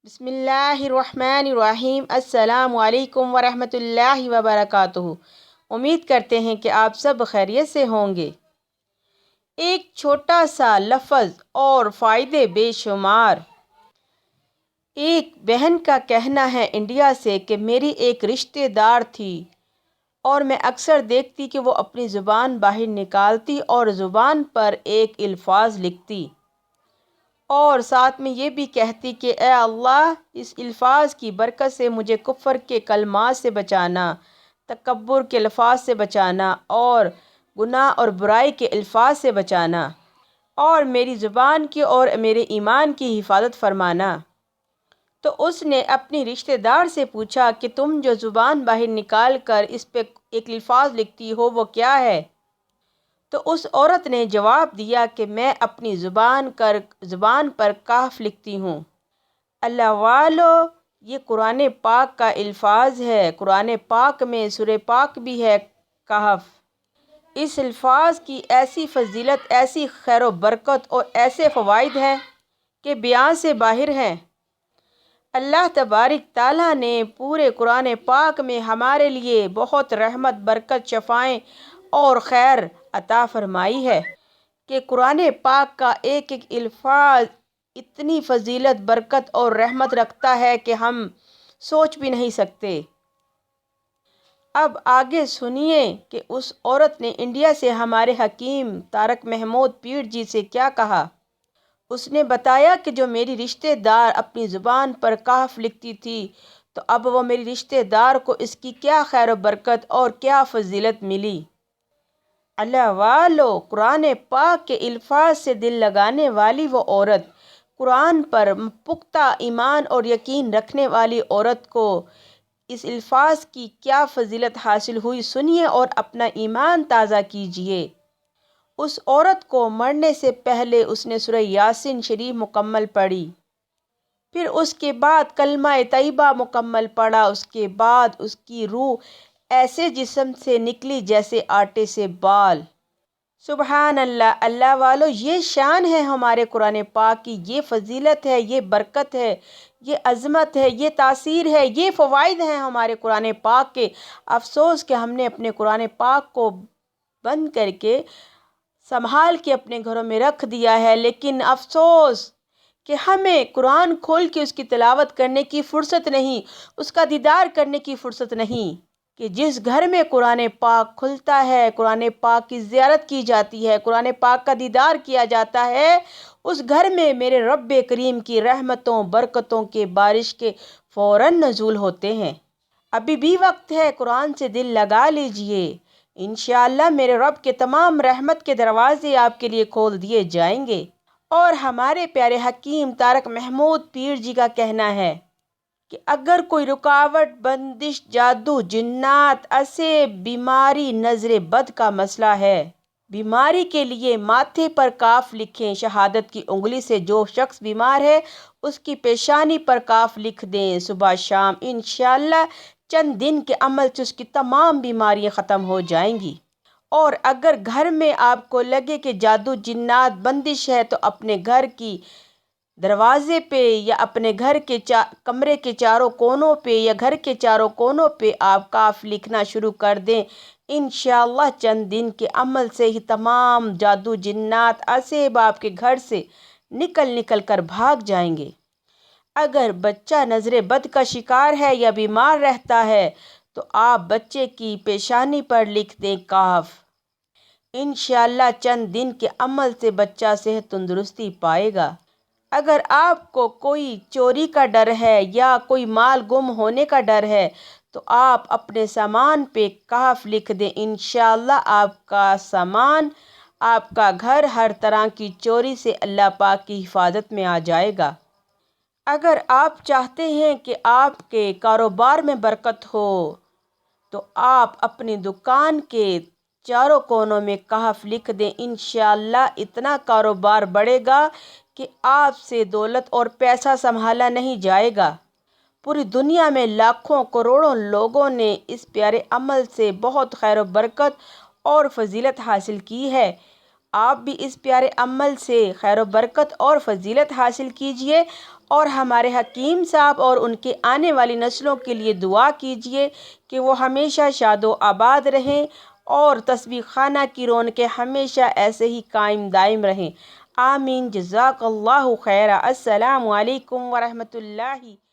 بسم اللہ الرحمن الرحیم۔ السلام علیکم ورحمۃ اللہ وبرکاتہ۔ امید کرتے ہیں کہ آپ سب خیریت سے ہوں گے۔ ایک چھوٹا سا لفظ اور فائدے بے شمار۔ ایک بہن کا کہنا ہے انڈیا سے کہ میری ایک رشتہ دار تھی اور میں اکثر دیکھتی کہ وہ اپنی زبان باہر نکالتی اور زبان پر ایک الفاظ لکھتی اور ساتھ میں یہ بھی کہتی کہ اے اللہ، اس الفاظ کی برکت سے مجھے کفر کے کلمات سے بچانا، تکبر کے الفاظ سے بچانا اور گناہ اور برائی کے الفاظ سے بچانا، اور میری زبان کی اور میرے ایمان کی حفاظت فرمانا۔ تو اس نے اپنی رشتہ دار سے پوچھا کہ تم جو زبان باہر نکال کر اس پہ ایک الفاظ لکھتی ہو وہ کیا ہے؟ تو اس عورت نے جواب دیا کہ میں اپنی زبان پر کاف لکھتی ہوں۔ اللہ والو، یہ قرآن پاک کا الفاظ ہے۔ قرآن پاک میں سورہ پاک بھی ہے کہف۔ اس الفاظ کی ایسی فضیلت، ایسی خیر و برکت اور ایسے فوائد ہیں کہ بیان سے باہر ہیں۔ اللہ تبارک تعالیٰ نے پورے قرآن پاک میں ہمارے لیے بہت رحمت، برکت، شفائیں اور خیر عطا فرمائی ہے کہ قرآن پاک کا ایک ایک الفاظ اتنی فضیلت، برکت اور رحمت رکھتا ہے کہ ہم سوچ بھی نہیں سکتے۔ اب آگے سنیے کہ اس عورت نے انڈیا سے ہمارے حکیم طارق محمود پیر جی سے کیا کہا۔ اس نے بتایا کہ جو میری رشتہ دار اپنی زبان پر کاف لکھتی تھی تو اب وہ میری رشتہ دار کو اس کی کیا خیر و برکت اور کیا فضیلت ملی۔ اللہ والو، قرآن پاک کے الفاظ سے دل لگانے والی وہ عورت، قرآن پر پختہ ایمان اور یقین رکھنے والی عورت کو اس الفاظ کی کیا فضیلت حاصل ہوئی، سنیے اور اپنا ایمان تازہ کیجیے۔ اس عورت کو مرنے سے پہلے اس نے سورہ یاسین شریف مکمل پڑھی، پھر اس کے بعد کلمہ طیبہ مکمل پڑھا، اس کے بعد اس کی روح ایسے جسم سے نکلی جیسے آٹے سے بال۔ سبحان اللہ۔ اللہ والو، یہ شان ہے ہمارے قرآن پاک کی، یہ فضیلت ہے، یہ برکت ہے، یہ عظمت ہے، یہ تاثیر ہے، یہ فوائد ہیں ہمارے قرآن پاک کے۔ افسوس کہ ہم نے اپنے قرآن پاک کو بند کر کے سنبھال کے اپنے گھروں میں رکھ دیا ہے، لیکن افسوس کہ ہمیں قرآن کھول کے اس کی تلاوت کرنے کی فرصت نہیں، اس کا دیدار کرنے کی فرصت نہیں۔ کہ جس گھر میں قرآن پاک کھلتا ہے، قرآن پاک کی زیارت کی جاتی ہے، قرآن پاک کا دیدار کیا جاتا ہے، اس گھر میں میرے رب کریم کی رحمتوں، برکتوں کے بارش کے فوراً نزول ہوتے ہیں۔ ابھی بھی وقت ہے، قرآن سے دل لگا لیجئے، انشاءاللہ میرے رب کے تمام رحمت کے دروازے آپ کے لیے کھول دیے جائیں گے۔ اور ہمارے پیارے حکیم طارق محمود پیر جی کا کہنا ہے کہ اگر کوئی رکاوٹ، بندش، جادو، جنات، اسے، بیماری، نظر بد کا مسئلہ ہے، بیماری کے لیے ماتھے پر کاف لکھیں، شہادت کی انگلی سے جو شخص بیمار ہے اس کی پیشانی پر کاف لکھ دیں صبح شام، انشاءاللہ چند دن کے عمل سے اس کی تمام بیماریاں ختم ہو جائیں گی۔ اور اگر گھر میں آپ کو لگے کہ جادو، جنات، بندش ہے تو اپنے گھر کی دروازے پہ یا اپنے گھر کے کمرے کے چاروں کونوں پہ یا گھر کے چاروں کونوں پہ آپ کاف لکھنا شروع کر دیں، انشاءاللہ چند دن کے عمل سے ہی تمام جادو، جنات، عصیب آپ کے گھر سے نکل کر بھاگ جائیں گے۔ اگر بچہ نظر بد کا شکار ہے یا بیمار رہتا ہے تو آپ بچے کی پیشانی پر لکھ دیں کاف، انشاءاللہ چند دن کے عمل سے بچہ صحت تندرستی پائے گا۔ اگر آپ کو کوئی چوری کا ڈر ہے یا کوئی مال گم ہونے کا ڈر ہے تو آپ اپنے سامان پہ کاف لکھ دیں، انشاءاللہ آپ کا سامان، آپ کا گھر ہر طرح کی چوری سے اللہ پاک کی حفاظت میں آ جائے گا۔ اگر آپ چاہتے ہیں کہ آپ کے کاروبار میں برکت ہو تو آپ اپنی دکان کے چاروں کونوں میں کاف لکھ دیں، انشاءاللہ اتنا کاروبار بڑھے گا کہ آپ سے دولت اور پیسہ سنبھالا نہیں جائے گا۔ پوری دنیا میں لاکھوں کروڑوں لوگوں نے اس پیارے عمل سے بہت خیر و برکت اور فضیلت حاصل کی ہے۔ آپ بھی اس پیارے عمل سے خیر و برکت اور فضیلت حاصل کیجئے اور ہمارے حکیم صاحب اور ان کے آنے والی نسلوں کے لیے دعا کیجئے کہ وہ ہمیشہ شاد و آباد رہیں اور تسبیح خانہ کی رونقیں ہمیشہ ایسے ہی قائم دائم رہیں۔ آمین۔ جزاک اللہ خیرا۔ السلام علیکم ورحمۃ اللہ